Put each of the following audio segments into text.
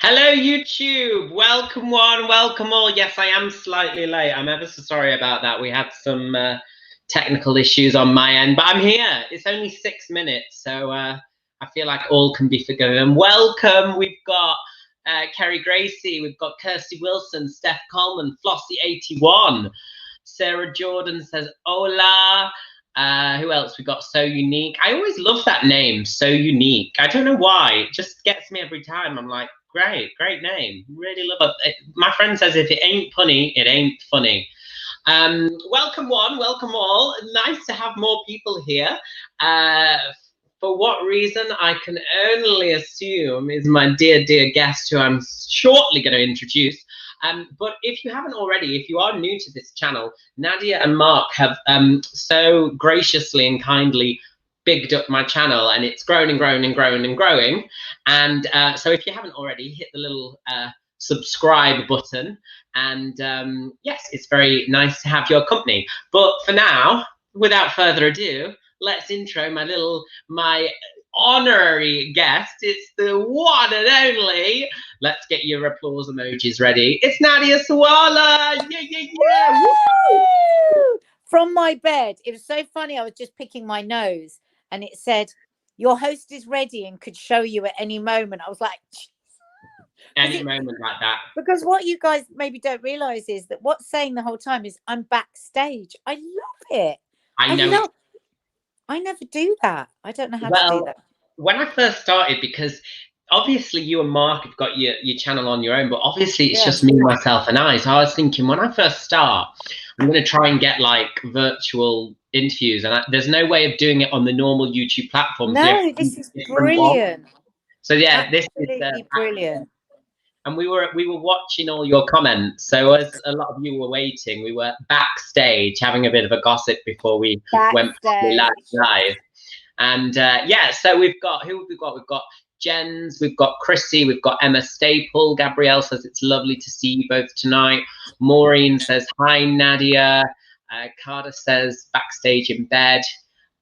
Hello, YouTube. Welcome one, welcome all. Yes, I am slightly late. I'm ever so sorry about that. We had some technical issues on my end, but I'm here. It's only 6 minutes, so I feel like all can be forgiven. Welcome. We've got Kerry Gracie, we've got Kirsty Wilson, Steph Coleman, Flossie81. Sarah Jordan says, hola. Who else? We got So Unique. I always love that name, So Unique. I don't know why. It just gets me every time. I'm like, great name. Really love it. My friend says if it ain't punny, it ain't funny. Welcome one, welcome all. Nice to have more people here. For what reason, I can only assume is my dear guest who I'm shortly going to introduce. But if you haven't already, if you are new to this channel, Nadia and Mark have so graciously and kindly bigged up my channel, and it's grown and grown and grown and growing. And so if you haven't already, hit the little subscribe button. And yes, it's very nice to have your company. But for now, without further ado, let's intro my honorary guest. It's the one and only. Let's get your applause emojis ready. It's Nadia Sawalha. Yeah. Woo! From my bed. It was so funny. I was just picking my nose and it said, your host is ready and could show you at any moment. I was like, any moment like that. Because what you guys maybe don't realize is that what's saying the whole time is I'm backstage. I love it. I know. I never do that. I don't know how to do that. When I first started, because obviously you and Mark have got your channel on your own, but obviously it's just me, myself and I. So I was thinking when I first start, I'm going to try and get like virtual interviews, and there's no way of doing it on the normal YouTube platforms. No, this is brilliant. So yeah, absolutely this is brilliant. And we were watching all your comments. So as a lot of you were waiting, we were backstage having a bit of a gossip before we went live. And yeah, so we've got, who have we got? We've got Jens, we've got Chrissy, we've got Emma Staple. Gabrielle says it's lovely to see you both tonight. Maureen says hi, Nadia. Carter says backstage in bed.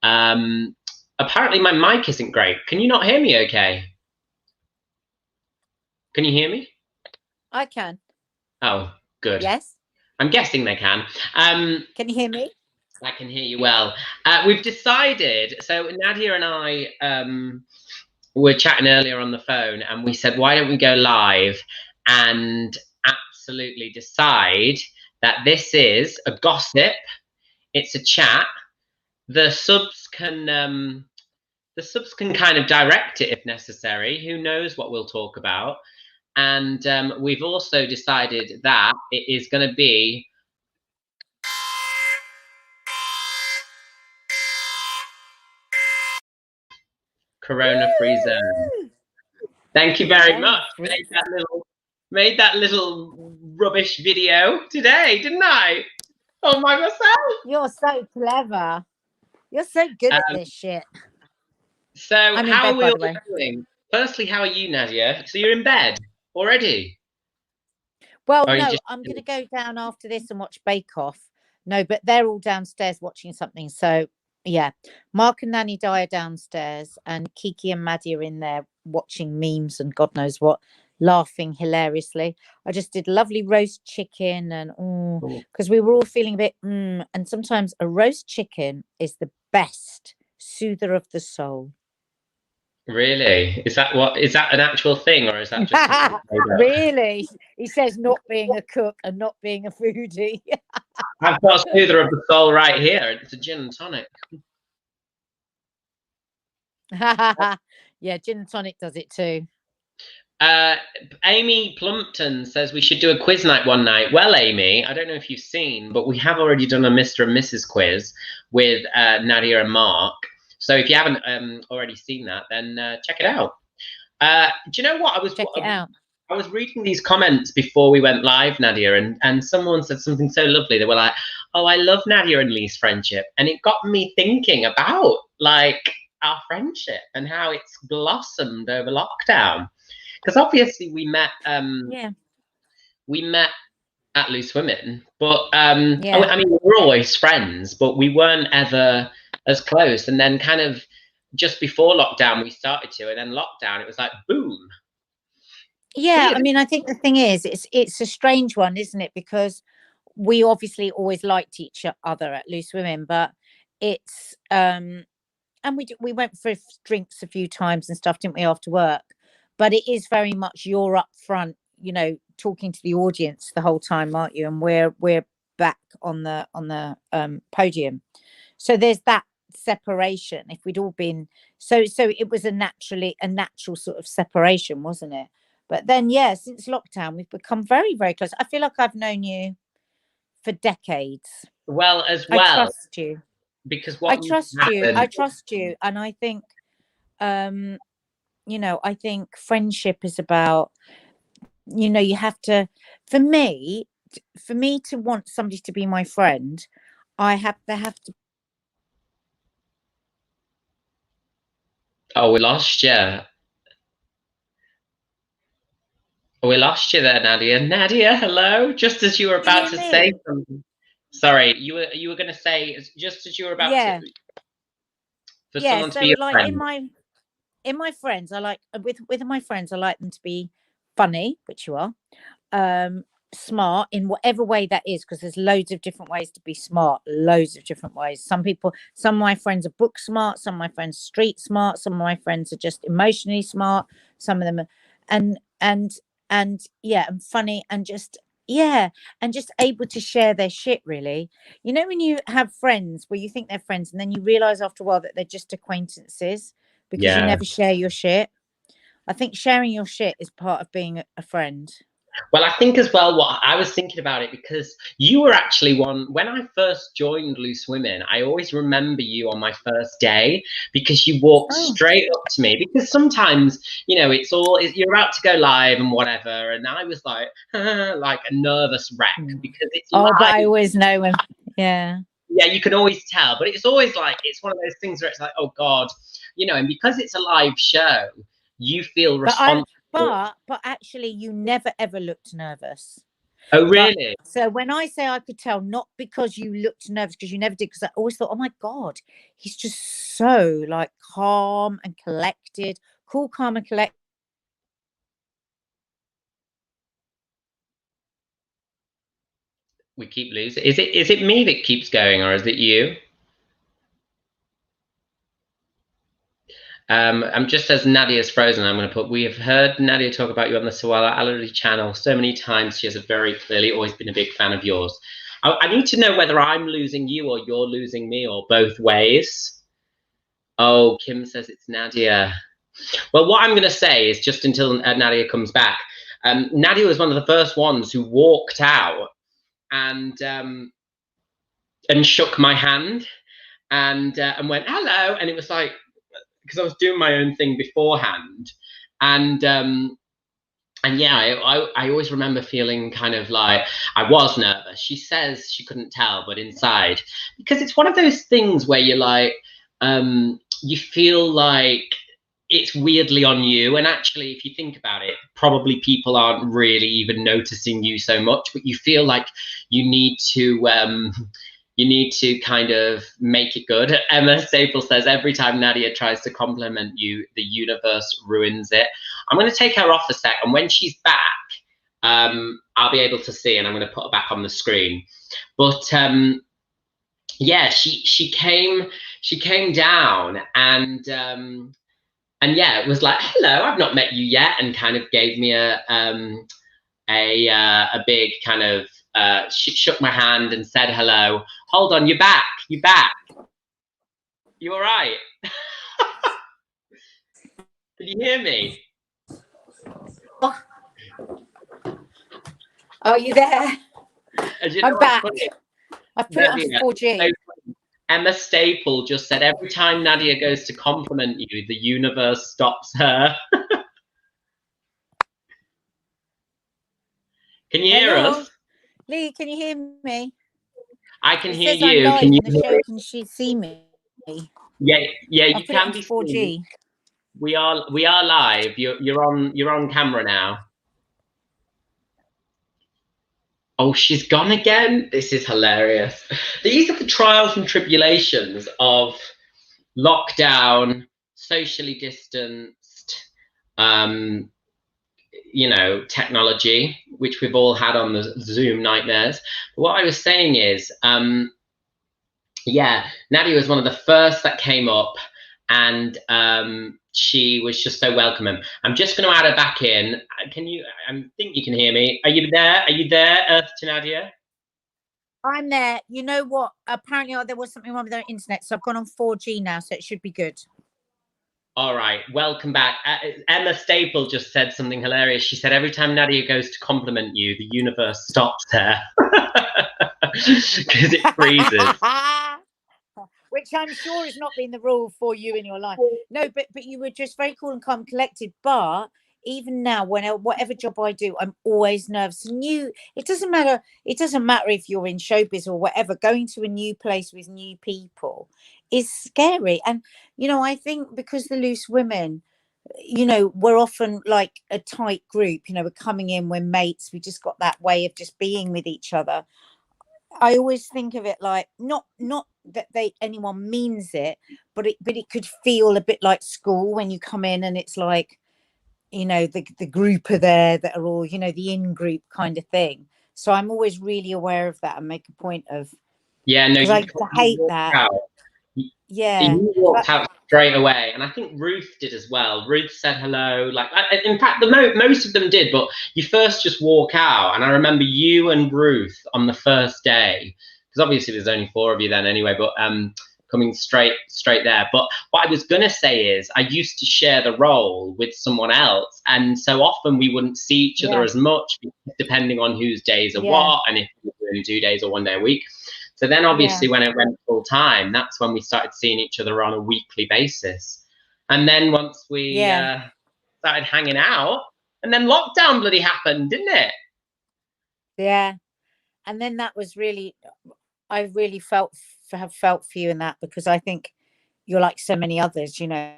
Apparently my mic isn't great. Can you not hear me okay? Can you hear me? I can. Oh, good. Yes. I'm guessing they can. Can you hear me? I can hear you well. We've decided, so Nadia and I were chatting earlier on the phone, and we said, why don't we go live and absolutely decide that this is a gossip, it's a chat. The subs can kind of direct it if necessary. Who knows what we'll talk about. And we've also decided that it is going to be Corona-free zone. Thank you very much. Made that little rubbish video today, didn't I? Oh my myself. You're so clever. You're so good at this shit. So how are we all doing? Firstly, how are you, Nadia? So you're in bed already? Well, no, I'm going to go down after this and watch Bake Off. No, but they're all downstairs watching something. So, yeah, Mark and Nanny Di are downstairs, and Kiki and Maddie are in there watching memes and God knows what, laughing hilariously. I just did lovely roast chicken, and because we were all feeling a bit, and sometimes a roast chicken is the best soother of the soul. Really? Is that an actual thing, or is that just really? He says not being a cook and not being a foodie. I've got a soother of the soul right here. It's a gin and tonic. Yeah, gin and tonic does it too. Amy Plumpton says we should do a quiz night one night. Well, Amy, I don't know if you've seen, but we have already done a Mr. and Mrs. quiz with Nadia and Mark. So if you haven't already seen that, then check it out. Do you know what? I was reading these comments before we went live, Nadia, and someone said something so lovely. They were like, oh, I love Nadia and Lee's friendship. And it got me thinking about like our friendship and how it's blossomed over lockdown. Because obviously we met at Loose Women, but I mean, we were always friends, but we weren't ever as close. And then kind of just before lockdown we started to, and then lockdown it was like boom. Yeah, I mean, I think the thing is, it's a strange one, isn't it? Because we obviously always liked each other at Loose Women, but it's and we went for drinks a few times and stuff, didn't we, after work? But it is very much you're up front, you know, talking to the audience the whole time, aren't you? And we're back on the podium, so there's that separation. If we'd all been so it was a natural sort of separation, wasn't it? But then, yeah, since lockdown, we've become very, very close. I feel like I've known you for decades. Well, as I well. trust you. Because what I trust you. And I think, you know, I think friendship is about, you know, you have to, for me to want somebody to be my friend, they have to. Oh, we lost you. We lost you there, Nadia. Nadia, hello. Just as you were about to say something. Sorry, you were going to say just as you were about to. For someone to be a friend. In my friends, I like with my friends, I like them to be funny, which you are, smart in whatever way that is, because there's loads of different ways to be smart, loads of different ways. Some of my friends are book smart, some of my friends are street smart, some of my friends are just emotionally smart, some of them are, and yeah, and funny, and just able to share their shit, really. You know, when you have friends where you think they're friends and then you realize after a while that they're just acquaintances because you never share your shit. I think sharing your shit is part of being a friend. Well, I think as well, what I was thinking about it, because you were actually one, when I first joined Loose Women, I always remember you on my first day because you walked straight up to me, because sometimes, you know, you're about to go live and whatever. And I was like a nervous wreck because it's live. But I always know when, yeah, you can always tell, but it's always like, it's one of those things where it's like, oh God, you know, and because it's a live show, you feel responsible. But actually, you never ever looked nervous. Oh, really? So when I say I could tell, not because you looked nervous, because you never did, because I always thought, oh my God, he's just so like calm and collected, cool, calm and collected. We keep losing. Is it me that keeps going, or is it you? I'm just as Nadia's frozen. I'm going to put, we have heard Nadia talk about you on the Sawalha-adderleys channel so many times. She has very clearly always been a big fan of yours. I need to know whether I'm losing you or you're losing me, or both ways. Oh, Kim says it's Nadia. Well, what I'm going to say is, just until Nadia comes back, Nadia was one of the first ones who walked out and shook my hand and went hello, and it was like, because I was doing my own thing beforehand, and yeah, I always remember feeling kind of like I was nervous. She says she couldn't tell, but inside, because it's one of those things where you're like, you feel like it's weirdly on you, and actually, if you think about it, probably people aren't really even noticing you so much, but you feel like you need to kind of make it good. Emma Staple says, every time Nadia tries to compliment you, the universe ruins it. I'm going to take her off a sec, and when she's back, I'll be able to see, and I'm going to put her back on the screen. But yeah, she came down, and yeah, it was like, hello, I've not met you yet, and kind of gave me a big kind of, she shook my hand and said hello. Hold on, you're back. You all right? Can you hear me? Are you there? I'm back. I've put it on 4G. Emma Staple just said, every time Nadia goes to compliment you, the universe stops her. Can you hear us? Lee, can you hear me? I can hear you. Can you hear me? Can she see me? Yeah, you can be 4G. Seen. We are live. You're on camera now. Oh, she's gone again. This is hilarious. These are the trials and tribulations of lockdown, socially distanced, you know, technology, which we've all had on the Zoom nightmares. But what I was saying is, yeah, Nadia was one of the first that came up, and she was just so welcoming. I'm just going to add her back in. Can you? I think you can hear me. Are you there? Are you there, Earth to Nadia? I'm there. You know what? Apparently, there was something wrong with their internet, so I've gone on 4G now, so it should be good. All right, welcome back. Emma Staple just said something hilarious. She said every time Nadia goes to compliment you, the universe stops her because it freezes. Which I'm sure has not been the rule for you in your life. No, but you were just very cool and calm, collected. But even now, whatever job I do, I'm always nervous. It doesn't matter. It doesn't matter if you're in showbiz or whatever. Going to a new place with new people is scary. And you know, I think because the Loose Women, you know, we're often like a tight group. You know, we're coming in, we're mates. We just got that way of just being with each other. I always think of it like not that anyone means it, but it could feel a bit like school when you come in and it's like, you know, the group are there that are all, you know, the in group kind of thing. So I'm always really aware of that and make a point of, yeah, no, I hate that. Out. Yeah, you walked out straight away, and I think Ruth did as well. Ruth said hello. Like, in fact, most of them did. But you first just walk out, and I remember you and Ruth on the first day, because obviously there's only 4 of you then anyway. But coming straight there. But what I was gonna say is, I used to share the role with someone else, and so often we wouldn't see each other as much, depending on whose days are what, and if we were doing 2 days or 1 day a week. So then obviously when it went full time, that's when we started seeing each other on a weekly basis. And then once we started hanging out, and then lockdown bloody happened, didn't it? Yeah. And then that was really, I really have felt for you in that, because I think you're like so many others, you know.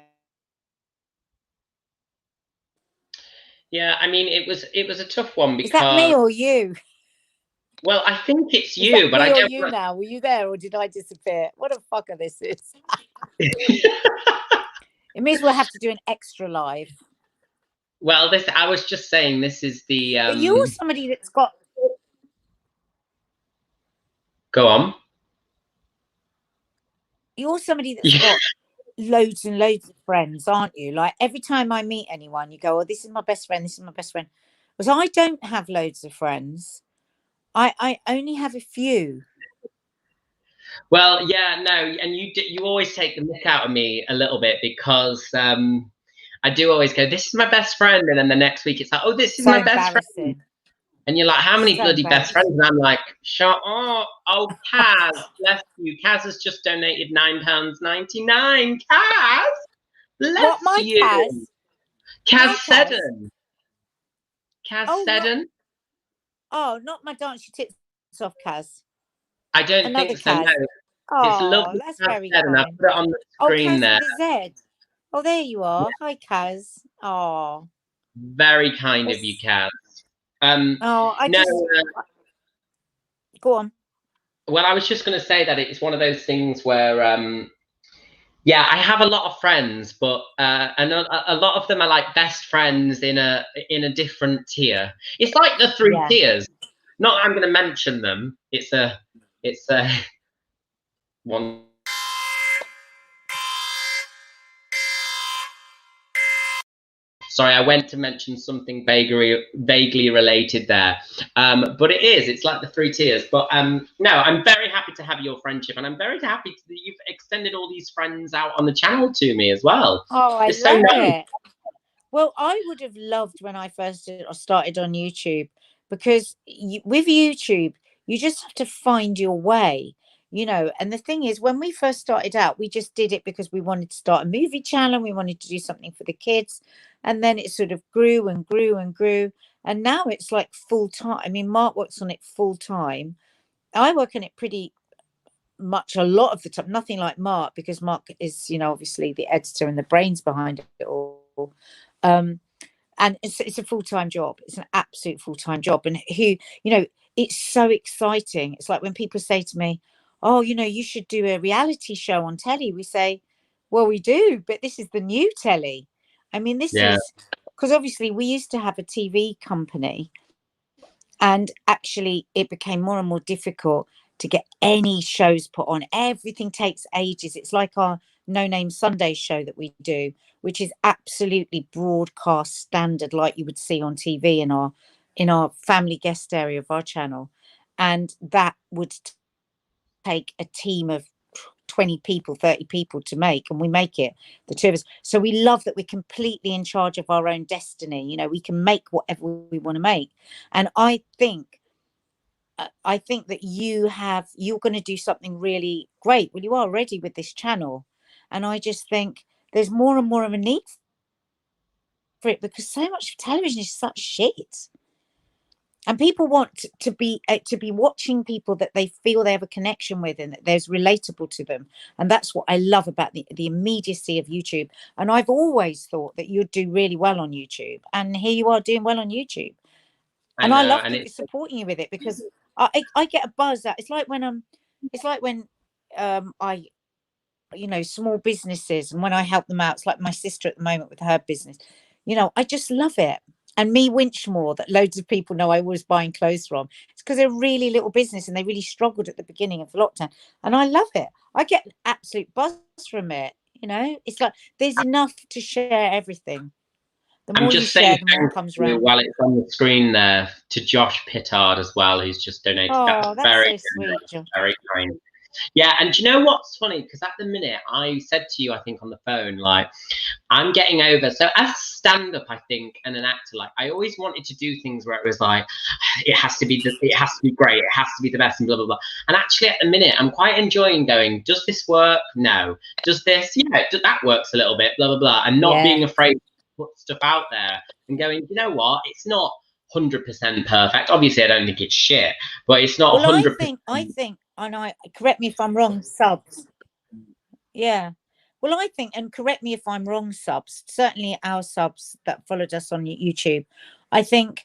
Yeah, I mean, it was a tough one because... Is that me or you? Well, I think it's you, but I don't... you now? Were you there or did I disappear? What a fucker this is. It means we'll have to do an extra live. Well, I was just saying, this is the... But you're somebody that's got... Go on. You're somebody that's got loads and loads of friends, aren't you? Like every time I meet anyone, you go, oh, this is my best friend, this is my best friend. Because I don't have loads of friends. I only have a few. Well, yeah, no, and you always take the mick out of me a little bit, because I do always go, this is my best friend, and then the next week it's like, oh, this is my best friend. And you're like, how many bloody best friends? And I'm like, shut up. Oh, Kaz, bless you. Kaz has just donated £9.99. Kaz, bless you. Kaz Seddon. Kaz Seddon. Oh, not my dance your tits off, Kaz. I don't think so, no. Oh, it's lovely. That's very kind. I put it on the screen there. Z. Oh, there you are. Yeah. Hi, Kaz. Oh. Very kind of you, Kaz. Go on. Well, I was just going to say that it's one of those things where, yeah, I have a lot of friends, but and a lot of them are like best friends in a different tier. It's like the 3 tiers. Not that I'm going to mention them. It's a one. Sorry, I went to mention something vaguely related there, but it's like the 3 tiers. But no, I'm very happy to have your friendship, and I'm very happy that you've extended all these friends out on the channel to me as well. Oh, I love it. Well, I would have loved when I first started on YouTube, because with YouTube, you just have to find your way. You know, and the thing is, when we first started out, we just did it because we wanted to start a movie channel. We wanted to do something for the kids. And then it sort of grew and grew and grew. And now it's like full time. I mean, Mark works on it full time. I work on it pretty much a lot of the time. Nothing like Mark, because Mark is, you know, obviously the editor and the brains behind it all. And it's a full-time job. It's an absolute full-time job. And you know, it's so exciting. It's like when people say to me, oh, you know, you should do a reality show on telly. We say, well, we do, but this is the new telly. I mean, this is because obviously we used to have a TV company, and actually it became more and more difficult to get any shows put on. Everything takes ages. It's like our No Name Sunday show that we do, which is absolutely broadcast standard, like you would see on TV in our family guest area of our channel. And that would take a team of 20 people, 30 people to make, and we make it, the two of us. So we love that we're completely in charge of our own destiny. You know, we can make whatever we want to make. And I think that you're going to do something really great. Well, you are already with this channel, and I just think there's more and more of a need for it, because so much of television is such shit. And people want to be watching people that they feel they have a connection with and that there's relatable to them. And that's what I love about the immediacy of YouTube. And I've always thought that you'd do really well on YouTube. And here you are doing well on YouTube. And I love supporting you with it, because I get a buzz out. It's like when I, you know, small businesses, and when I help them out, it's like my sister at the moment with her business. You know, I just love it. And me Winchmore, that loads of people know I was buying clothes from, it's because they're a really little business and they really struggled at the beginning of the lockdown. And I love it. I get absolute buzz from it. You know, it's like there's enough to share everything. The more you share, the more comes around. While it's on the screen there, to Josh Peart as well, who's just donated. Oh, that's very so sweet, Josh. Very kind. Yeah, and do you know what's funny? Because at the minute, I said to you, I think on the phone, like, I'm getting over. So as a stand-up, I think, and an actor, like, I always wanted to do things where it was like, it has to be great, it has to be the best, and blah blah blah. And actually, at the minute, I'm quite enjoying going, does this work? No. Does this? Yeah, that works a little bit, blah blah blah, and not being afraid to put stuff out there and going, you know what? It's not 100% perfect. Obviously, I don't think it's shit, but it's not 100%. I think. And correct me if I'm wrong, subs. Yeah. Well, I think, and correct me if I'm wrong, subs, certainly our subs that followed us on YouTube, I think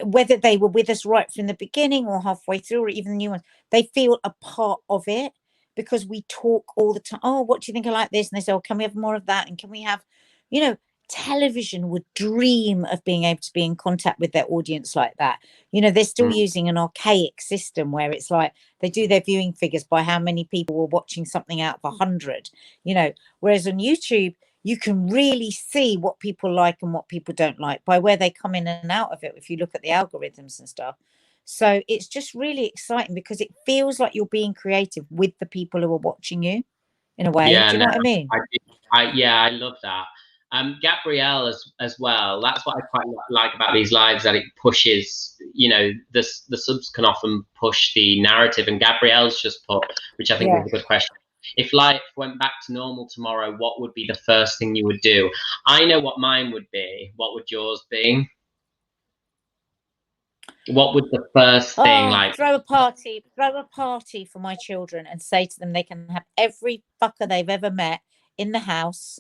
whether they were with us right from the beginning or halfway through, or even the new ones, they feel a part of it, because we talk all the time. Oh, what do you think I like this? And they say, oh, can we have more of that? And can we have, you know, television would dream of being able to be in contact with their audience like that. You know, they're still using an archaic system where it's like they do their viewing figures by how many people were watching something out of 100, you know, whereas on YouTube, you can really see what people like and what people don't like by where they come in and out of it, if you look at the algorithms and stuff. So it's just really exciting, because it feels like you're being creative with the people who are watching you in a way. Do you know what I mean? I love that. Gabrielle as well. That's what I quite like about these lives, that it pushes, you know, the subs can often push the narrative. And Gabrielle's just put, which I think is a good question. If life went back to normal tomorrow, what would be the first thing you would do? I know what mine would be. What would yours be? What would the first thing like? Throw a party for my children and say to them they can have every fucker they've ever met in the house.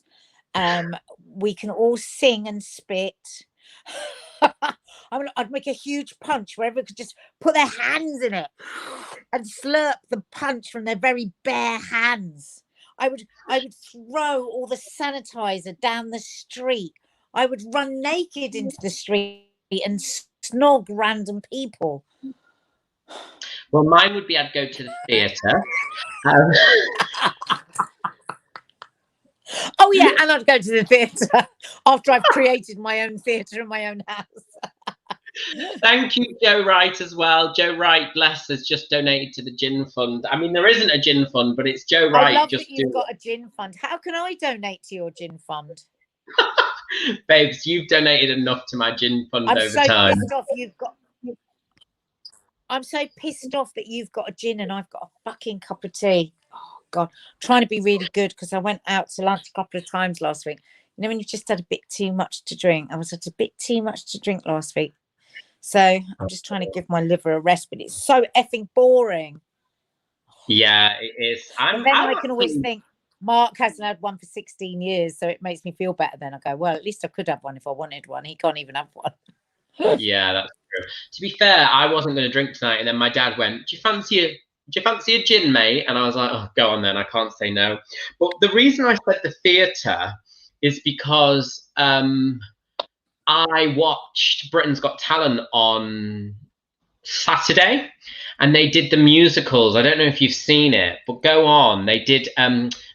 We can all sing and spit. I'd make a huge punch where everyone could just put their hands in it and slurp the punch from their very bare hands. I would throw all the sanitizer down the street. I would run naked into the street and snog random people. Well, mine would be I'd go to the theatre. Oh yeah, and I'd go to the theatre after I've created my own theatre in my own house. Thank you, Joe Wright, as well. Joe Wright, bless, has just donated to the gin fund. I mean, there isn't a gin fund, but it's Joe Wright. I love that you've got a gin fund. How can I donate to your gin fund? Babes, you've donated enough to my gin fund over time. I'm so pissed off that you've got a gin and I've got a fucking cup of tea. Oh God, I'm trying to be really good, because I went out to lunch a couple of times last week. You know, when you've just had a bit too much to drink. I was at a bit too much to drink last week. So I'm just trying to give my liver a rest, but it's so effing boring. Yeah, it is. And then I can always think, Mark hasn't had one for 16 years, so it makes me feel better. Then I go, well, at least I could have one if I wanted one. He can't even have one. Yeah, that's true. To be fair, I wasn't going to drink tonight, and then my dad went, do you fancy a gin, mate? And I was like, oh, go on then, I can't say no. But the reason I said the theatre is because I watched Britain's Got Talent on Saturday, and they did the musicals. I don't know if you've seen it, but go on. They did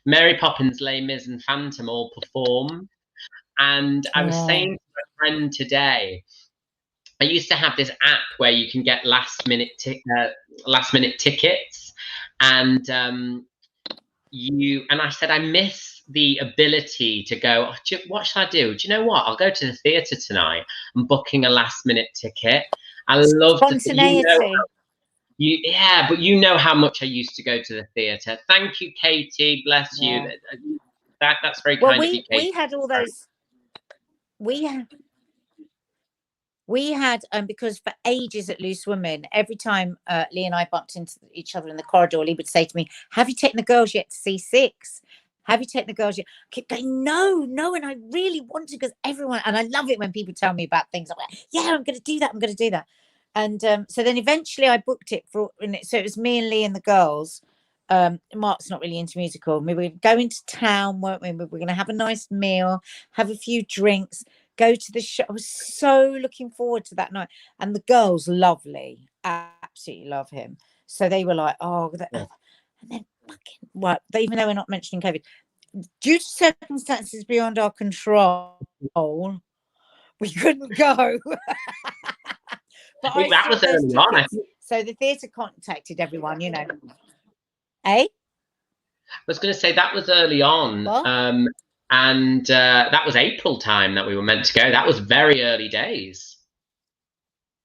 Mary Poppins, Les Mis, and Phantom all perform. And I was saying to a friend today, I used to have this app where you can get last minute tickets, and I said I miss the ability to go. Oh, what should I do? Do you know what? I'll go to the theatre tonight. I'm booking a last minute ticket. I love spontaneity. Yeah, but you know how much I used to go to the theatre. Thank you, Katie. Bless you. That's very kind of you, Katie. We had all those. We had because for ages at Loose Women, every time Lee and I bumped into each other in the corridor, Lee would say to me, "Have you taken the girls yet to see Six? Have you taken the girls yet?" I keep going, no, and I really want to, because everyone, and I love it when people tell me about things. I'm like, yeah, I'm going to do that. I'm going to do that. And so then eventually I booked it so it was me and Lee and the girls. Mark's not really into musical. We were going to town, weren't we? We were going to have a nice meal, have a few drinks, go to the show. I was so looking forward to that night. And the girls, lovely, absolutely love him. So they were like, oh, and then fucking what? Even though we're not mentioning COVID, due to circumstances beyond our control, we couldn't go. But that was early on. So the theatre contacted everyone, you know. I was going to say that was early on. And that was April time that we were meant to go. That was very early days.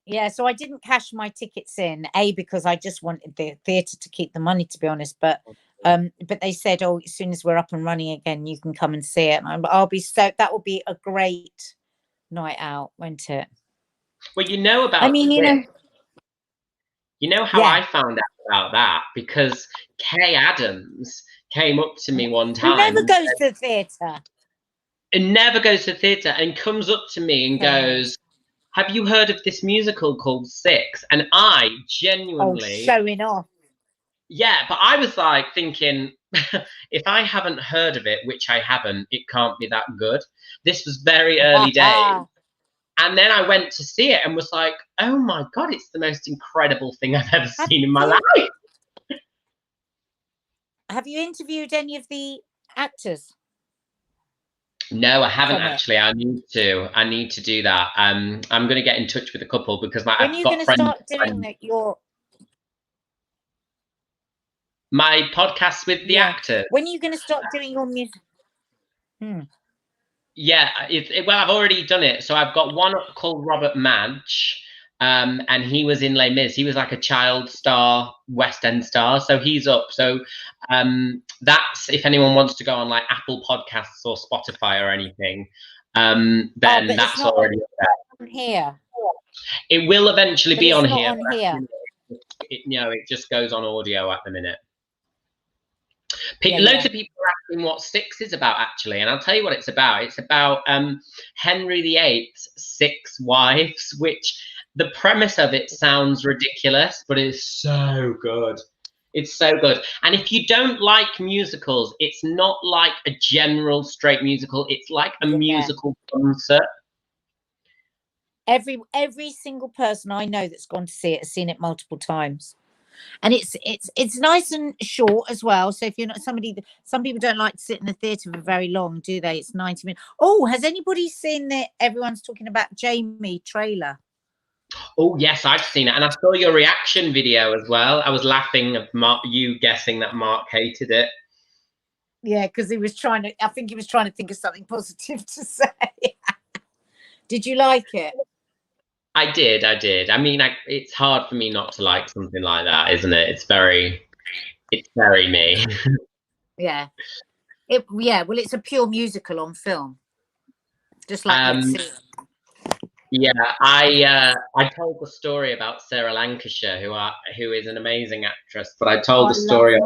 Yeah, so I didn't cash my tickets in, because I just wanted the theatre to keep the money, to be honest. But they said, oh, as soon as we're up and running again, you can come and see it. And that will be a great night out, won't it? Well, you know about. I mean, you know how I found out about that, because Kay Adams came up to me one time. Who never goes to the theatre. And never goes to the theatre, and comes up to me and goes, have you heard of this musical called Six? And I genuinely... showing off. Yeah, but I was like thinking, if I haven't heard of it, which I haven't, it can't be that good. This was very early days. And then I went to see it and was like, oh my God, it's the most incredible thing I've ever seen in my life. Have you interviewed any of the actors? No, I haven't actually. I need to do that. I'm going to get in touch with a couple, because when are you going to start doing my podcast with the actors? When are you going to start doing your music? Yeah, well, I've already done it. So I've got one called Robert Madge, and he was in Les Mis. He was like a child star, West End star. So he's up. So that's, if anyone wants to go on like Apple Podcasts or Spotify or anything, then that's already up there. Here. It will eventually be on here. It just goes on audio at the minute. Loads of people are asking what Six is about, actually, and I'll tell you what it's about. It's about Henry VIII's 6 wives, which the premise of it sounds ridiculous, but it's so good. It's so good. And if you don't like musicals, it's not like a general straight musical. It's like a musical concert. Every single person I know that's gone to see it has seen it multiple times. And it's nice and short as well. So if you're not some people don't like to sit in the theatre for very long, do they? It's 90 minutes. Oh, has anybody seen the everyone's talking about Jamie trailer? Oh yes, I've seen it, and I saw your reaction video as well. I was laughing at you guessing that Mark hated it. Yeah, because he was trying to. I think he was trying to think of something positive to say. Did you like it? I did. I mean, it's hard for me not to like something like that, isn't it? It's very me. Yeah. Well, it's a pure musical on film, just like Yeah, I told the story about Sarah Lancashire, who is an amazing actress, but I told the story.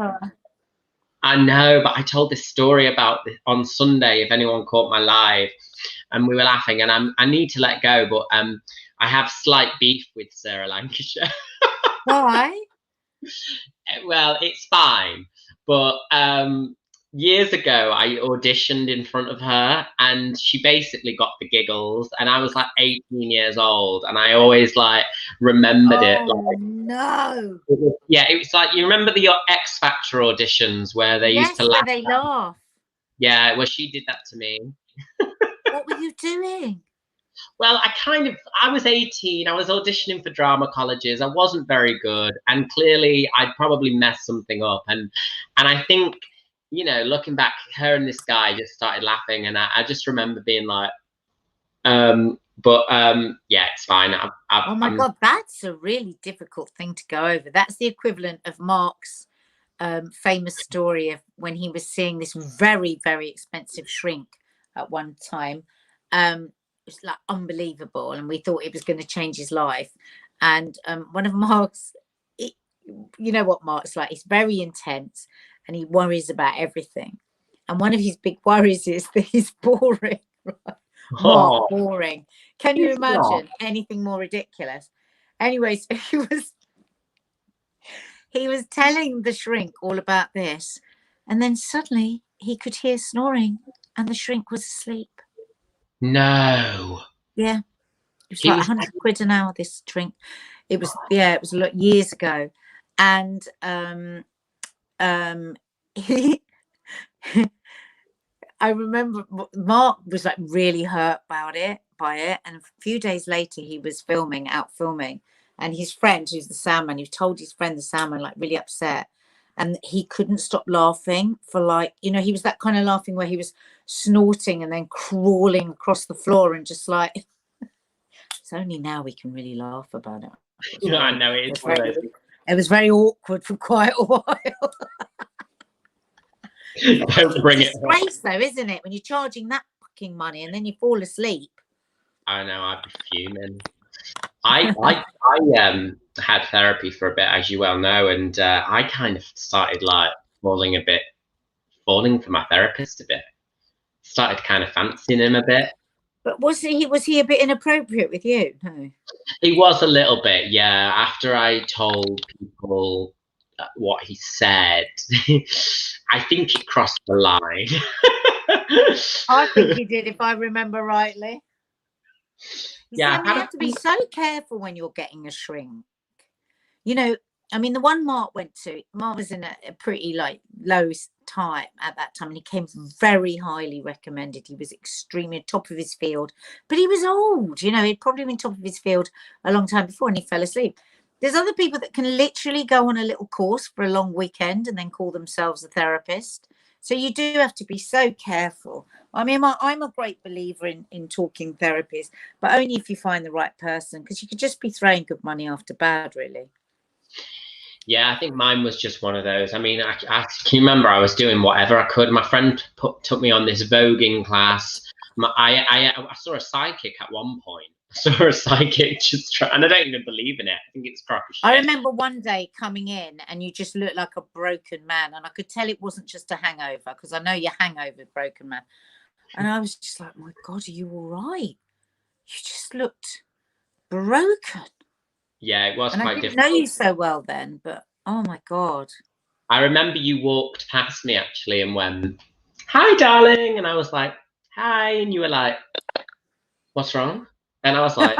I know, but I told this story about on Sunday, if anyone caught my live, and we were laughing, and I need to let go, but I have slight beef with Sarah Lancashire. Why? Well, it's fine, but years ago, I auditioned in front of her, and she basically got the giggles. And I was like 18 years old, and I always like remembered it. Like, no! It was like, you remember the X Factor auditions where they used to laugh? Where they laugh. Yeah, well, she did that to me. What were you doing? Well, I was 18. I was auditioning for drama colleges. I wasn't very good, and clearly I'd probably messed something up. And I think, looking back, her and this guy just started laughing, and I just remember being like, yeah, it's fine. Oh my God, that's a really difficult thing to go over. That's the equivalent of Mark's famous story of when he was seeing this very, very expensive shrink at one time. It was like unbelievable, and we thought it was going to change his life. And one of Mark's, you know what Mark's like, he's very intense and he worries about everything. And one of his big worries is that he's boring. Right? Mark, boring. Can you imagine anything more ridiculous? Anyway, so he was telling the shrink all about this, and then suddenly he could hear snoring, and the shrink was asleep. No. Yeah, it was like 100 quid an hour. This shrink. It was it was years ago, and I remember Mark was like really hurt by it, and a few days later he was out filming, and his friend, who's the soundman, he told his friend the soundman, like really upset, and he couldn't stop laughing for like, he was that kind of laughing where he was snorting and then crawling across the floor, and just like, it's only now we can really laugh about it. I know it was very awkward for quite a while. Don't bring it. Disgrace, though, isn't it? When you're charging that fucking money and then you fall asleep. I know, I'd be fuming. I had therapy for a bit, as you well know, and I kind of started like falling for my therapist a bit. Started kind of fancying him a bit. But was he a bit inappropriate with you? No. He was a little bit, yeah. After I told people what he said, I think he crossed the line. I think he did, if I remember rightly. You have to be so careful when you're getting a shrink. I mean, the one Mark went to, Mark was in a pretty like low time at that time, and he came very highly recommended. He was extremely top of his field, but he was old. He'd probably been top of his field a long time before, and he fell asleep. There's other people that can literally go on a little course for a long weekend and then call themselves a therapist. So you do have to be so careful. I mean, I'm a great believer in talking therapies, but only if you find the right person, because you could just be throwing good money after bad, really. Yeah, I think mine was just one of those. I mean, I can remember I was doing whatever I could. My friend took me on this voguing class. I saw a psychic at one point. I saw a psychic and I don't even believe in it. I think it's crap as shit. I remember one day coming in and you just looked like a broken man, and I could tell it wasn't just a hangover, because I know your hangover, broken man. And I was just like, my God, are you all right? You just looked broken. Yeah, it was and quite difficult. I didn't know you so well then, but oh my God. I remember you walked past me actually and went, "Hi, darling," and I was like, "Hi," and you were like, "What's wrong?" And I was like,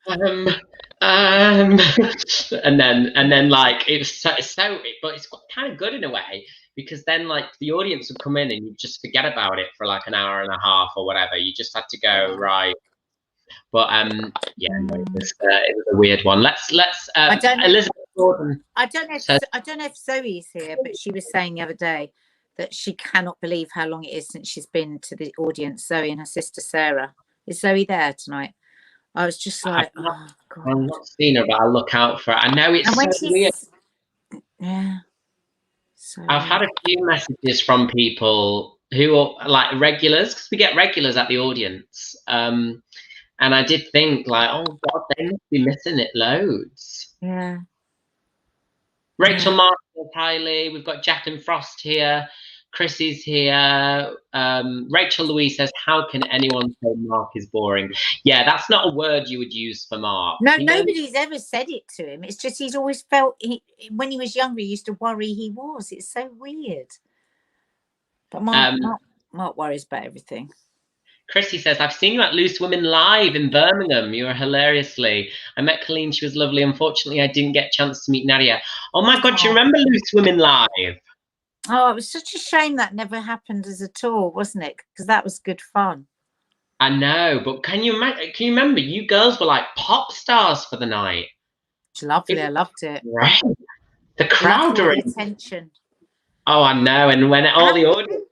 and then like it was but it's kind of good in a way, because then like the audience would come in and you just forget about it for like an hour and a half or whatever. You just had to go right. But yeah, it was a weird one. Let's Elizabeth Gordon. I don't know if Zoe's here, but she was saying the other day that she cannot believe how long it is since she's been to the audience. Zoe and her sister Sarah. Is Zoe there tonight? I was just like, I've not seen her, but I'll look out for her. I know it's so weird. Yeah. So I've had a few messages from people who are like regulars, because we get regulars at the audience. And I did think like, oh God, they must be missing it loads. Yeah. Rachel Martin, Kylie, we've got Jack and Frost here. Chris is here. Rachel Louise says, how can anyone say Mark is boring? Yeah, that's not a word you would use for Mark. No, nobody's ever said it to him. It's just he's always felt, when he was younger, he used to worry he was. It's so weird. But Mark worries about everything. Chrissy says, I've seen you at Loose Women Live in Birmingham. You were hilariously. I met Colleen. She was lovely. Unfortunately, I didn't get a chance to meet Nadia. Oh, my God. Do you remember Loose Women Live? Oh, it was such a shame that never happened as a tour, wasn't it? Because that was good fun. I know. But can you remember? You girls were like pop stars for the night. It's lovely. I loved it. Right. The crowd were attention. Oh, I know. And when all the audience.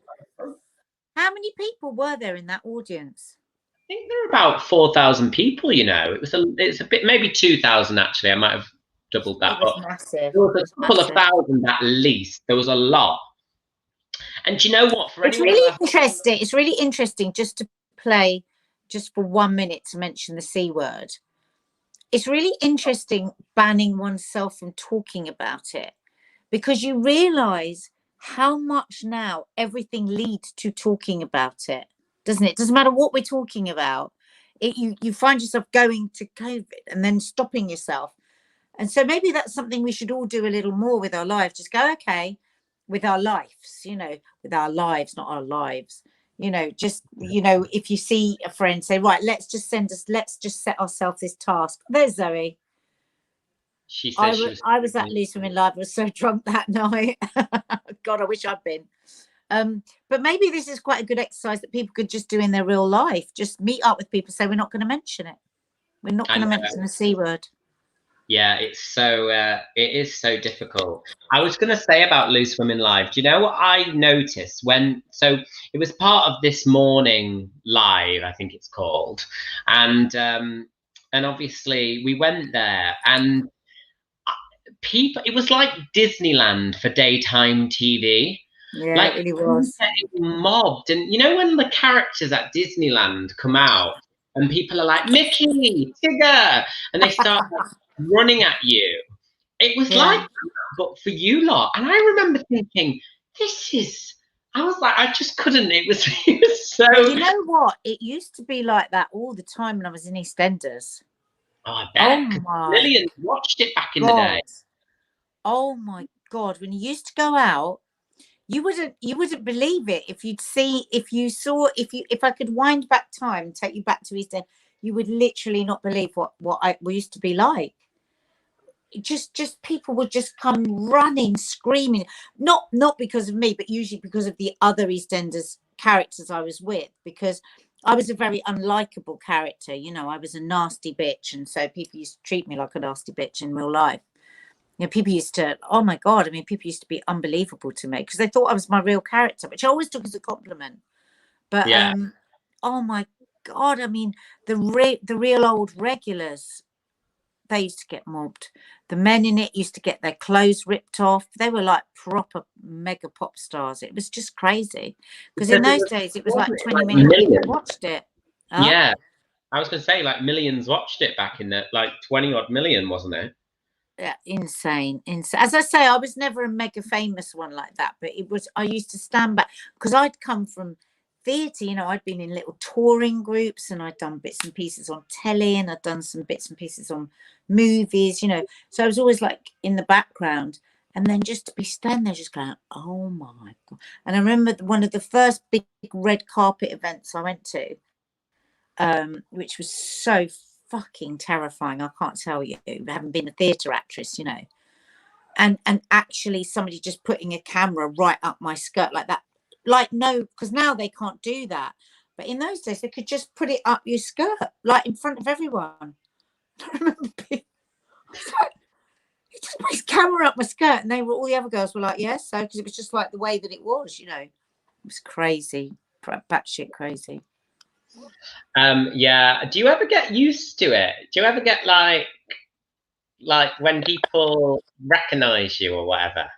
How many people were there in that audience? I think there were about 4,000 people, you know. It's a bit, maybe 2,000 actually. I might have doubled that. It was massive. There was a couple of thousand at least. There was a lot. And do you know what? It's really interesting. It's really interesting just to play just for 1 minute to mention the C word. It's really interesting banning oneself from talking about it, because you realize how much now everything leads to talking about it, doesn't it? Doesn't matter what we're talking about. You find yourself going to COVID and then stopping yourself. And so maybe that's something we should all do a little more with our lives. Just go, okay, with our lives, you know, with our lives, not our lives. You know, just, you know, if you see a friend, say, right, let's just set ourselves this task. There's Zoe. She said I was at Loose Women Live. I was so drunk that night. God, I wish I'd been. But maybe this is quite a good exercise that people could just do in their real life. Just meet up with people, say we're not going to mention it. We're not going to mention the C word. Yeah, it is so difficult. I was going to say about Loose Women Live. Do you know what I noticed so it was part of This Morning Live, I think it's called, and obviously we went there and people, it was like Disneyland for daytime TV. Yeah, like, it really was. Mobbed. And you know when the characters at Disneyland come out and people are like, Mickey, Tigger, and they start running at you. It was like that, but for you lot. And I remember thinking, I was like, I just couldn't. It was so. You know what? It used to be like that all the time when I was in EastEnders. Oh, I bet. Millions watched it back in the day. Oh my God. When you used to go out, you wouldn't believe it. If I could wind back time and take you back to EastEnders, you would literally not believe what we used to be like. Just people would just come running, screaming, not because of me, but usually because of the other EastEnders characters I was with, because I was a very unlikable character. You know, I was a nasty bitch, and so people used to treat me like a nasty bitch in real life. You know, people used to, oh my God, I mean, people used to be unbelievable to me because they thought I was my real character, which I always took as a compliment. But oh my God, I mean, the real old regulars, they used to get mobbed. The men in it used to get their clothes ripped off. They were like proper mega pop stars. It was just crazy. Because in those days, it was like 20 million people watched it. Huh? Yeah. I was going to say, like, millions watched it back in the, like, 20 odd million, wasn't it? Yeah, insane. As I say, I was never a mega famous one like that, but I used to stand back because I'd come from theatre, you know, I'd been in little touring groups and I'd done bits and pieces on telly and I'd done some bits and pieces on movies, you know, so I was always like in the background, and then just to be standing there just going, oh my God. And I remember one of the first big red carpet events I went to, which was so fucking terrifying, I can't tell you. I haven't been a theatre actress, you know, and actually somebody just putting a camera right up my skirt like that, like, no, because now they can't do that, but in those days they could just put it up your skirt like in front of everyone. I remember being like, he just put his camera up my skirt, and all the other girls were like, yes, so, because it was just like the way that it was, you know. It was crazy, batshit crazy. Yeah. Do you ever get used to it? Do you ever get like when people recognize you or whatever?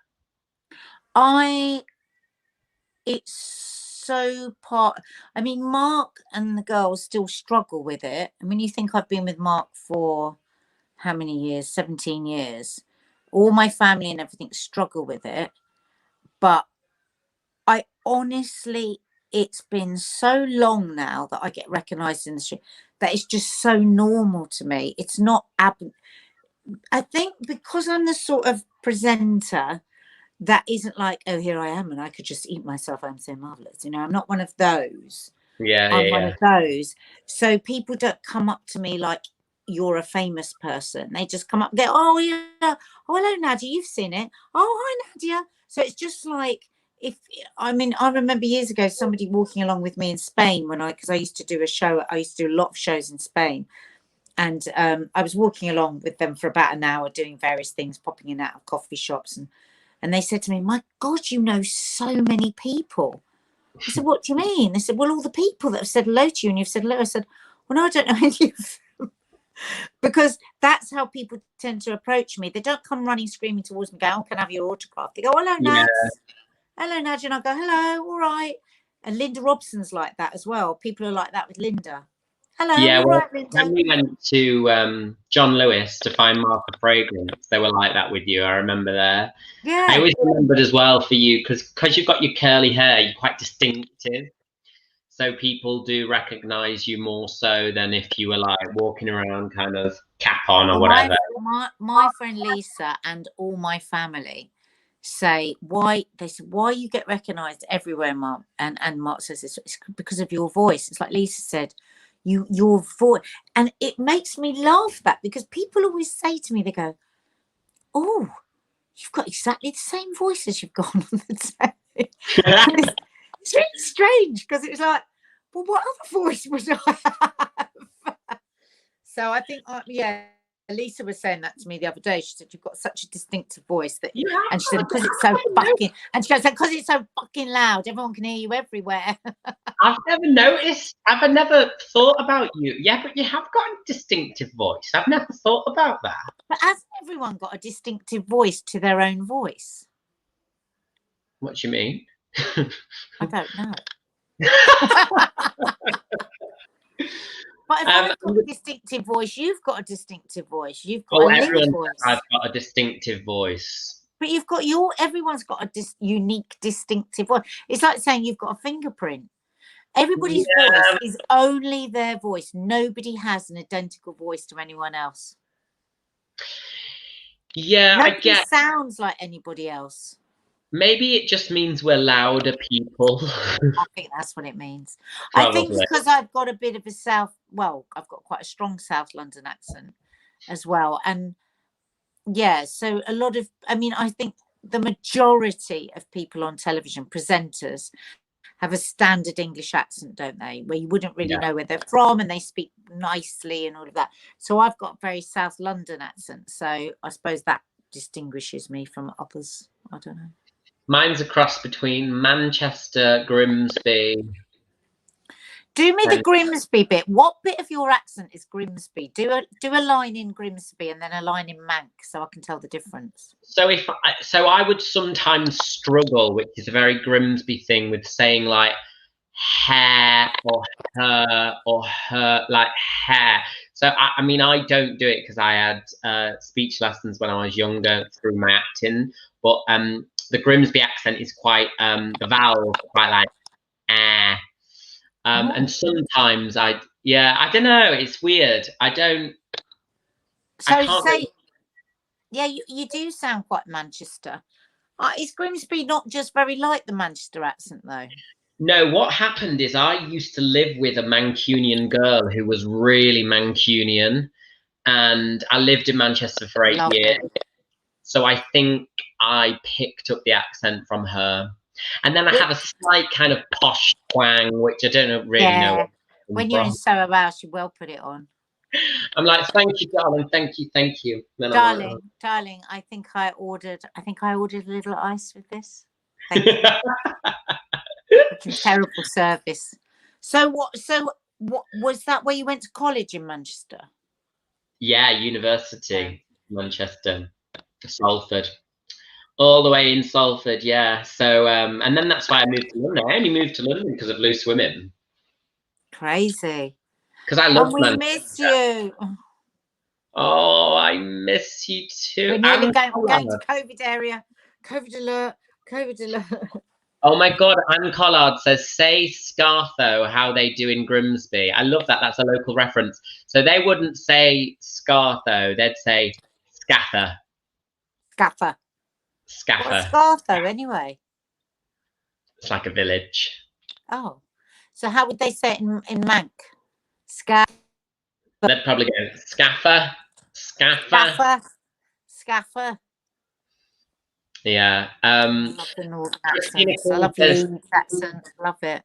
It's so part. I mean, Mark and the girls still struggle with it. I mean, you think I've been with Mark for how many years? 17 years. All my family and everything struggle with it. But I honestly, it's been so long now that I get recognized in the street that it's just so normal to me. It's not I think because I'm the sort of presenter that isn't like, oh, here I am and I could just eat myself, I'm so marvelous. You know, I'm not one of those. I'm one of those. So people don't come up to me like you're a famous person. They just come up and go, oh yeah, oh hello Nadia, you've seen it. Oh hi Nadia. So it's just like, I remember years ago somebody walking along with me in Spain because I used to do a lot of shows in Spain. And I was walking along with them for about an hour doing various things, popping in and out of coffee shops. And they said to me, my God, you know so many people. I said, what do you mean? They said, well, all the people that have said hello to you and you've said hello. I said, well, no, I don't know any of them. Because that's how people tend to approach me. They don't come running, screaming towards me, go, oh, can I have your autograph? They go, hello, Nads. Hello, Nadia. And I go, hello, all right. And Linda Robson's like that as well. People are like that with Linda. Hello, yeah, well, right, Linda. when we went to John Lewis to find Martha Fragrance, they were like that with you. I remember there. Yeah. I always remembered as well for you, because you've got your curly hair, you're quite distinctive. So people do recognise you more so than if you were like walking around kind of cap on or whatever. My friend Lisa and all my family say, why you get recognised everywhere, Mark? And Mark says it's because of your voice. It's like Lisa said, your voice. And it makes me laugh because people always say to me, they go, oh, you've got exactly the same voice as you've got on the tape. It's really strange because it's like, well, what other voice would I have? So I think, Lisa was saying that to me the other day. She said, you've got such a distinctive voice that, and she said, because it's so fucking, and she goes, because it's so fucking loud, everyone can hear you everywhere. I've never noticed, I've never thought about you. Yeah, but you have got a distinctive voice. I've never thought about that. But hasn't everyone got a distinctive voice to their own voice? What do you mean? I don't know. But if I've got a distinctive voice, you've got a distinctive voice. You've got a voice. I've got a distinctive voice. But you've got everyone's got a unique, distinctive voice. It's like saying you've got a fingerprint. Everybody's voice is only their voice. Nobody has an identical voice to anyone else. Yeah, nobody I guess. Sounds like anybody else. Maybe it just means we're louder people. I think that's what it means. Probably. I think because I've got a bit of I've got quite a strong South London accent as well. And yeah, so I think the majority of people on television, presenters, have a standard English accent, don't they? Where you wouldn't really know where they're from and they speak nicely and all of that. So I've got a very South London accent. So I suppose that distinguishes me from others. I don't know. Mine's a cross between Manchester, Grimsby. Do me the Grimsby bit. What bit of your accent is Grimsby? Do a line in Grimsby and then a line in Manc so I can tell the difference. So I would sometimes struggle, which is a very Grimsby thing, with saying like hair or her or her, like hair. So I mean, I don't do it because I had speech lessons when I was younger through my acting, but the Grimsby accent is quite the vowels are quite like and sometimes I don't know, it's weird. You do sound quite Manchester. Is Grimsby not just very like the Manchester accent though? No, what happened is I used to live with a Mancunian girl who was really Mancunian, and I lived in Manchester for 8 years. So I think I picked up the accent from her. And then I have a slight kind of posh twang, which I don't really know. When you're in Soho House, you well put it on. I'm like, thank you, darling. Thank you. Darling, I think I ordered a little ice with this. Thank you. Terrible service. So what was that where you went to college in Manchester? Yeah, university, Manchester, Salford. All the way in Salford, yeah. So, and then that's why I moved to London. I only moved to London because of Loose Women. Crazy. Because I love Manchester. We miss you. Oh, I miss you too. We're nearly going to COVID area. COVID alert. Oh my God, Anne Collard says, say Scartho, how they do in Grimsby. I love that. That's a local reference. So they wouldn't say Scartho, they'd say Scather. Scaffer. What's Scartho anyway? It's like a village. Oh, so how would they say it in Manc? Scaffer. They'd probably go Scaffer. Yeah. I love the northern accents. I love Leeds accent. Love it.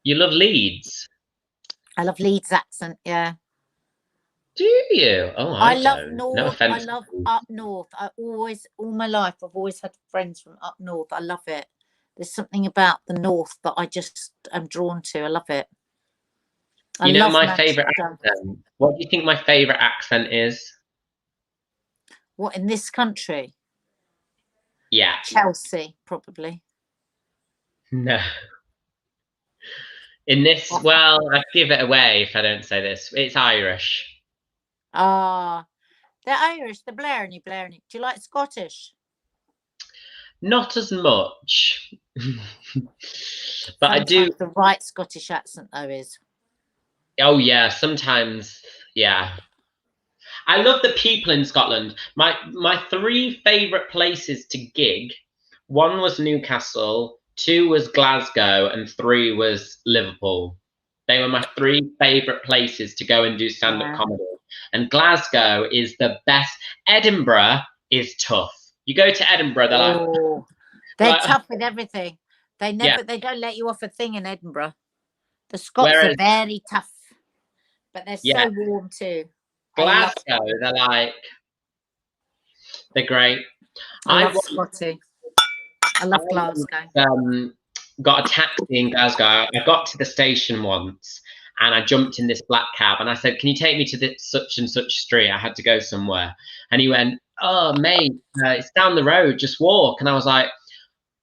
You love Leeds? I love Leeds accent. Yeah. Do you? Oh, I love don't. north. No offense. I love up north. All my life, I've always had friends from up north. I love it. There's something about the north that I just am drawn to. I love it. You know my favourite accent? What do you think my favourite accent is? What, in this country? Yeah. Chelsea, probably. No. In this, well, I'd give it away if I don't say this. It's Irish. Ah, they're Irish. They're Blarney. Do you like Scottish? Not as much. But sometimes I do. The right Scottish accent, though, is. Oh, yeah. Sometimes, yeah. I love the people in Scotland. My 3 favourite places to gig, 1 was Newcastle, 2 was Glasgow, and 3 was Liverpool. They were my 3 favourite places to go and do stand-up comedy. And Glasgow is the best. Edinburgh is tough. You go to Edinburgh, they're they're tough with everything. They don't let you off a thing in Edinburgh. The Scots are very tough, but they're so warm too. Glasgow, they're great. I love Scotty. I love Glasgow. Got a taxi in Glasgow. I got to the station once and I jumped in this black cab and I said, can you take me to this such and such street? I had to go somewhere. And he went, oh, mate, it's down the road, just walk. And I was like,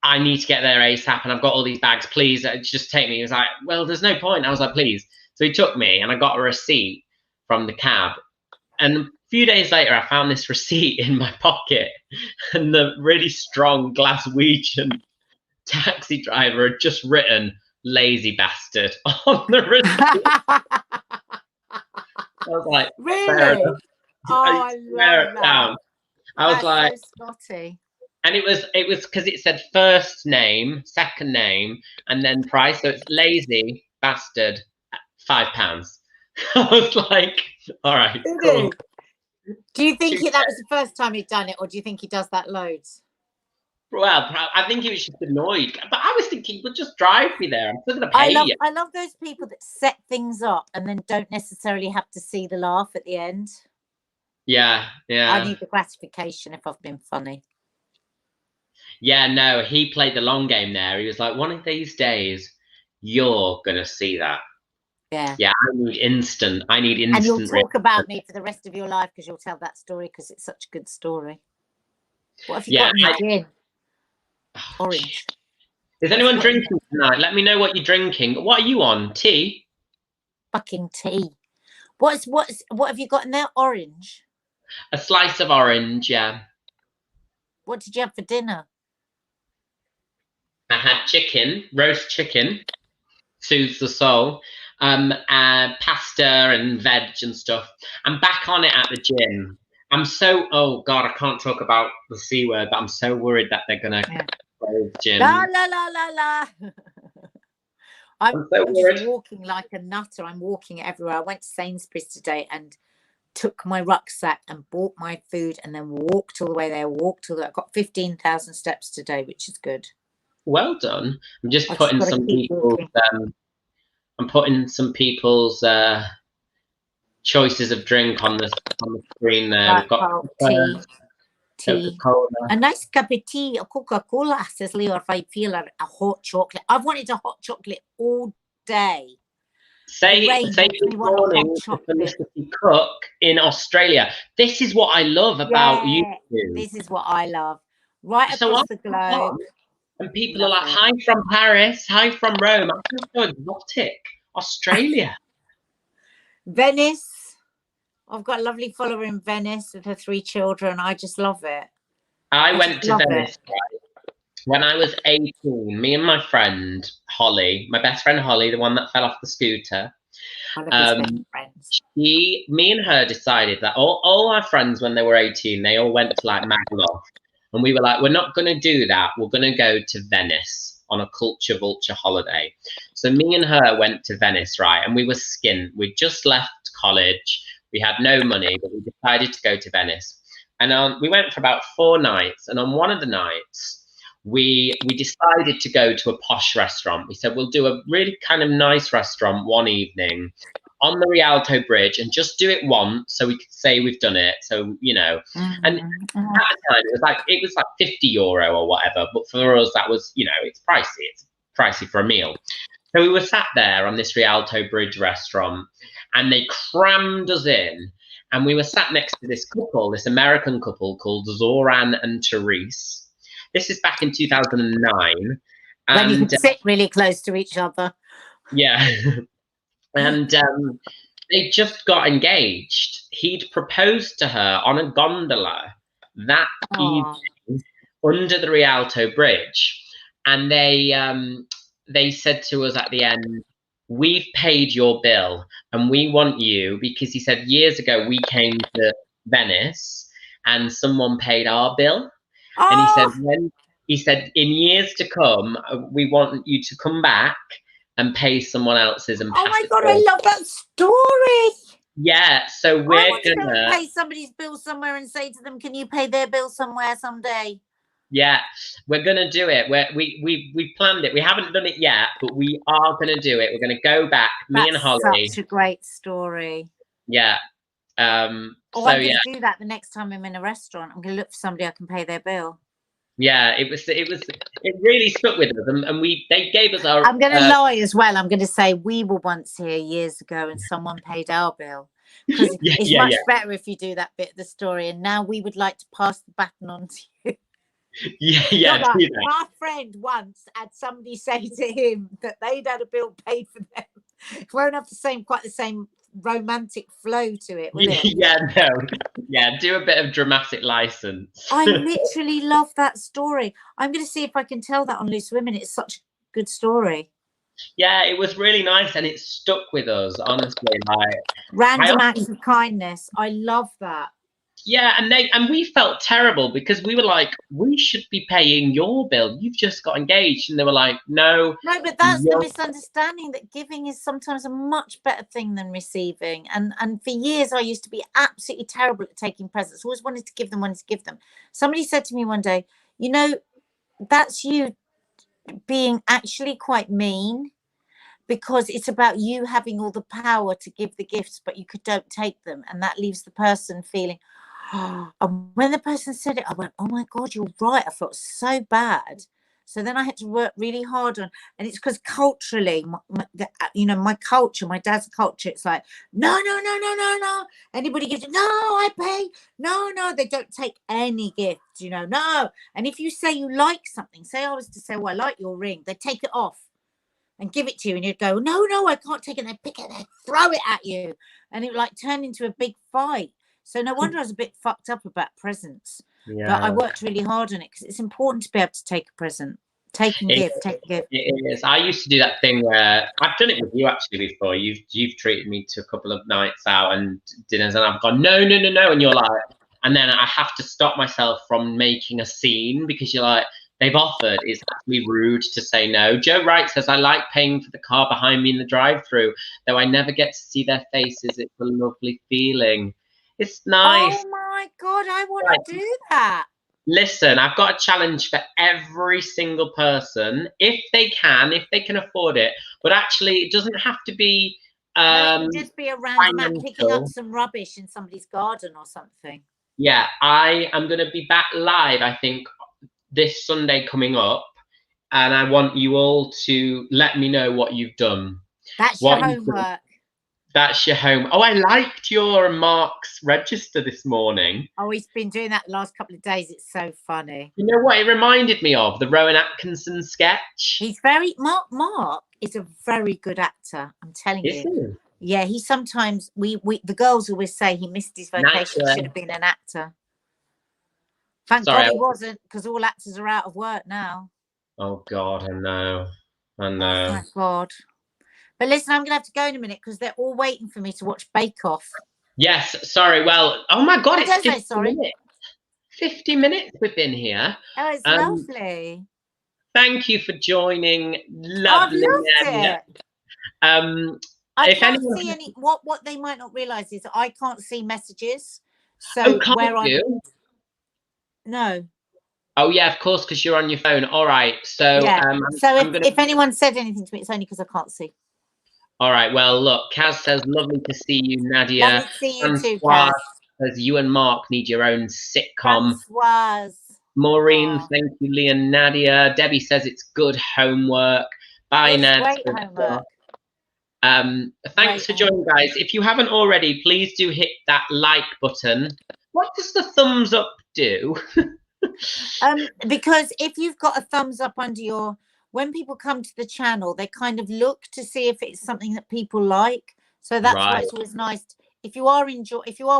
I need to get there ASAP and I've got all these bags, please just take me. He was like, well, there's no point. I was like, please. So he took me and I got a receipt from the cab. And a few days later, I found this receipt in my pocket and the really strong Glaswegian taxi driver had just written lazy bastard on the receipt. I was like, really? I love that. I was like, so snotty. And it was because it said first name, second name, and then price. So it's lazy bastard, £5. I was like, all right, cool. Do you think that was the first time he'd done it, or do you think he does that loads? Well, I think he was just annoyed. But I was thinking, well, just drive me there. I'm still going to pay you. I love those people that set things up and then don't necessarily have to see the laugh at the end. Yeah. I need the gratification if I've been funny. Yeah, no, he played the long game there. He was like, one of these days, you're going to see that. Yeah. Yeah, I need instant. And you'll talk about me for the rest of your life because you'll tell that story because it's such a good story. What have you got in your gin? Orange. Is anyone drinking tonight? Let me know what you're drinking. What are you on? Tea? Fucking tea. What have you got in there? Orange? A slice of orange, yeah. What did you have for dinner? I had chicken, roast chicken, soothes the soul, pasta and veg and stuff. I'm back on it at the gym. I'm so, oh God, I can't talk about the C word, but I'm so worried that they're going to close the gym. La, la, la, la, la. I'm just walking like a nutter. I'm walking everywhere. I went to Sainsbury's today and took my rucksack and bought my food and then walked all the way there, I got 15,000 steps today, which is good. Well done. I'm just putting some people's I'm putting some people's choices of drink on the screen there. Right, we've got tea. A nice cup of tea, a Coca-Cola, says Leo, if I feel a hot chocolate. I've wanted a hot chocolate all day. Say good morning to Felicity Cook in Australia. This is what I love about you. This is what I love. Right across the globe. And people are like, hi from Paris, hi from Rome. I'm so exotic. Australia. Venice. I've got a lovely follower in Venice with her 3 children. I just love it. I went to Venice when I was 18. Me and my friend Holly, my best friend Holly, the one that fell off the scooter. Me and her decided that all our friends when they were 18, they all went to like Magaluf. And we were like, we're not going to do that. We're going to go to Venice on a culture vulture holiday. So me and her went to Venice, right? And we were skint. We'd just left college. We had no money, but we decided to go to Venice. And we went for about 4 nights. And on one of the nights, we decided to go to a posh restaurant. We said, we'll do a really kind of nice restaurant one evening on the Rialto Bridge and just do it once so we could say we've done it. So, you know, and at the time it was like 50 euro or whatever. But for us, that was, you know, it's pricey. It's pricey for a meal. So we were sat there on this Rialto Bridge restaurant and they crammed us in. And we were sat next to this couple, this American couple called Zoran and Therese. This is back in 2009. When you could sit really close to each other. Yeah. And they just got engaged. He'd proposed to her on a gondola that evening under the Rialto Bridge. And they said to us at the end, we've paid your bill and we want you, because he said years ago we came to Venice and someone paid our bill. And he said in years to come, we want you to come back and pay someone else's. And oh my God, I love that story. Yeah, so we're gonna pay somebody's bill somewhere and say to them, can you pay their bill somewhere someday? Yeah, we're gonna do it. We planned it. We haven't done it yet, but we are gonna do it. We're gonna go back. Me and Holly. Such a great story. Yeah. I'm gonna do that the next time I'm in a restaurant. I'm gonna look for somebody I can pay their bill. Yeah, it really stuck with us, and they gave us our. I'm going to lie as well. I'm going to say we were once here years ago, and someone paid our bill. Because it's much better if you do that bit of the story. And now we would like to pass the baton on to you. Yeah. Our friend once had somebody say to him that they'd had a bill paid for them. It won't have quite the same romantic flow to it, will it? Yeah, do a bit of dramatic license. I literally love that story. I'm going to see if I can tell that on Loose Women. It's such a good story. Yeah, it was really nice and it stuck with us, honestly. Like random acts of kindness. I love that. Yeah, and we felt terrible because we were like, we should be paying your bill. You've just got engaged. And they were like, no. No, but that's the misunderstanding, that giving is sometimes a much better thing than receiving. And for years, I used to be absolutely terrible at taking presents. Always wanted to give them. Somebody said to me one day, you know, that's you being actually quite mean, because it's about you having all the power to give the gifts, but you don't take them. And that leaves the person feeling, and when the person said it, I went, oh my God, you're right. I felt so bad. So then I had to work really hard on, and it's because culturally, my culture, my dad's culture, it's like, no. Anybody gives it, no, I pay. No, they don't take any gifts, no. And if you say you like something, say I was to say, oh, I like your ring, they take it off and give it to you, and you'd go, no, I can't take it. They pick it, they throw it at you, and it would like turn into a big fight. So no wonder I was a bit fucked up about presents. Yeah. But I worked really hard on it because it's important to be able to take a present. Take a gift. It is. I used to do that thing where I've done it with you actually before. You've treated me to a couple of nights out and dinners, and I've gone, no, and you're like, and then I have to stop myself from making a scene because you're like, they've offered. It's actually rude to say no. Joe Wright says, I like paying for the car behind me in the drive-through, though I never get to see their faces. It's a lovely feeling. It's nice. Oh my God, I want to do that. Listen, I've got a challenge for every single person, if they can afford it. But actually, it doesn't have to be. No, it just be a random act picking up some rubbish in somebody's garden or something. Yeah, I am going to be back live, I think, this Sunday coming up, and I want you all to let me know what you've done. That's your homework. That's your home. Oh, I liked your Mark's register this morning. Oh, he's been doing that the last couple of days. It's so funny. You know what it reminded me of? The Rowan Atkinson sketch. He's Mark is a very good actor. I'm telling you. Yeah, he sometimes, the girls always say he missed his vocation. He should have been an actor. Thank God he wasn't, because all actors are out of work now. Oh, God, I know. Oh, my God. But listen, I'm going to have to go in a minute because they're all waiting for me to watch Bake Off. Yes, sorry. Well, oh my God, it's 50 sorry. minutes. 50 minutes we've been here. Oh, it's lovely. Thank you for joining. I've Lovely. loved it. I If can't anyone... see any. What they might not realise is I can't see messages. So oh, can't you? No. Oh yeah, of course, because you're on your phone. All right. So yeah. If anyone said anything to me, it's only because I can't see. All right. Well, look, Kaz says, lovely to see you, Nadia. Lovely to see you too, Kaz. Says, you and Mark need your own sitcom. Francoise. Maureen, thank you, Lee and Nadia. Debbie says it's good homework. Bye, Ned. Great homework. Thanks for joining, guys. If you haven't already, please do hit that like button. What does the thumbs up do? Because if you've got a thumbs up under your, when people come to the channel, they kind of look to see if it's something that people like. So that's why it's always nice. If you are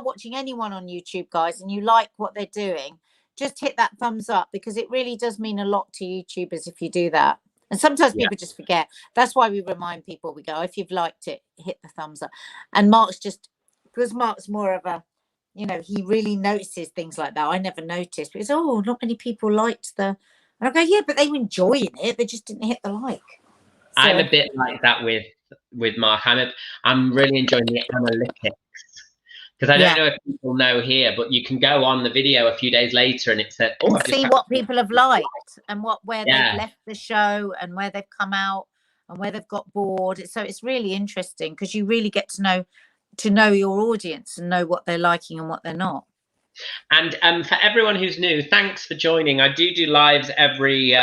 watching anyone on YouTube, guys, and you like what they're doing, just hit that thumbs up, because it really does mean a lot to YouTubers if you do that. And sometimes people just forget. That's why we remind people. We go, if you've liked it, hit the thumbs up. And Mark's because Mark's more of a, he really notices things like that. I never noticed, because not many people liked the, and I go, yeah, but they were enjoying it. They just didn't hit the like. So, I'm a bit like that with Mark. I'm really enjoying the analytics, because I don't know if people know here, but you can go on the video a few days later and it said, see what people have liked and where they've left the show and where they've come out and where they've got bored. So it's really interesting, because you really get to know your audience and know what they're liking and what they're not. And for everyone who's new, thanks for joining. I do lives every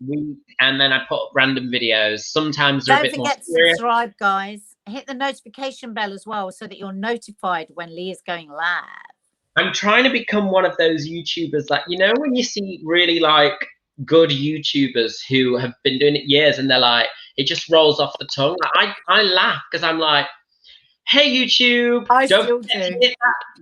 week, and then I put up random videos. Sometimes they're a bit more serious. Don't forget to subscribe, guys. Hit the notification bell as well, so that you're notified when Lee is going live. I'm trying to become one of those YouTubers, like, when you see really like good YouTubers who have been doing it years, and they're like, it just rolls off the tongue. Like, I laugh, because I'm like, hey YouTube,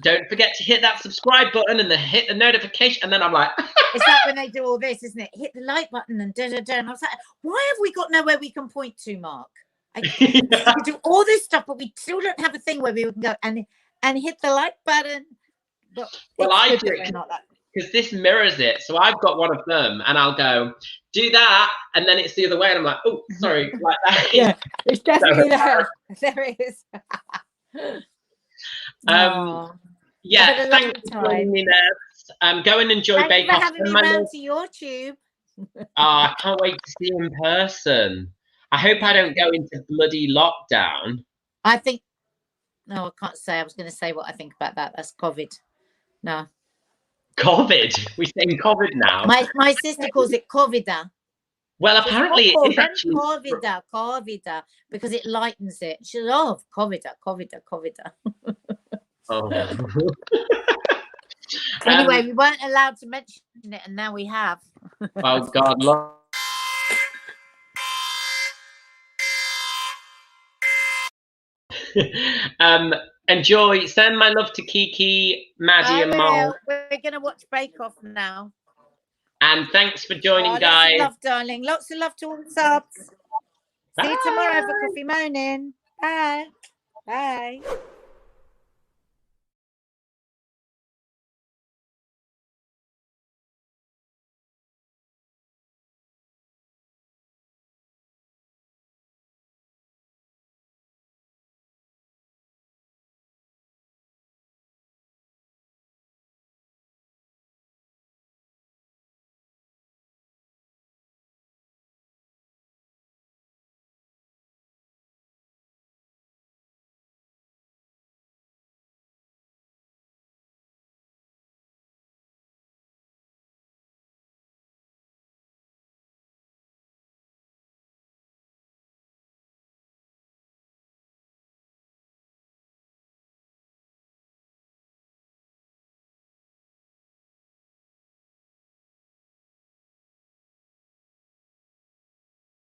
don't forget to hit that subscribe button and then hit the notification. And then I'm like, it's like when they do all this, isn't it? Hit the like button and da da da. And I was like, why have we got nowhere we can point to, Mark? We do all this stuff, but we still don't have a thing where we can go and hit the like button. But I do it because this mirrors it. So I've got one of them, and I'll go do that, and then it's the other way, and I'm like, oh, sorry, like that. Yeah, it's definitely there. There it is. Yeah, thanks for joining me, Ned. Go and enjoy Bake Off. Thanks for having me round to your tube. I can't wait to see you in person. I hope I don't go into bloody lockdown. I can't say. I was going to say what I think about that. That's COVID. No. COVID? We're saying COVID now. My sister calls it COVIDa. Well, apparently it's actually COVIDa, because it lightens it. She says, oh, COVIDa. Oh. Anyway, we weren't allowed to mention it, and now we have. Oh God, look. Enjoy. Send my love to Kiki, Maddie, and Mark. We're gonna watch Bake Off now. And thanks for joining, guys. Lots of love, darling. Lots of love to all the subs. See you tomorrow for Coffee Moaning. Bye. Bye.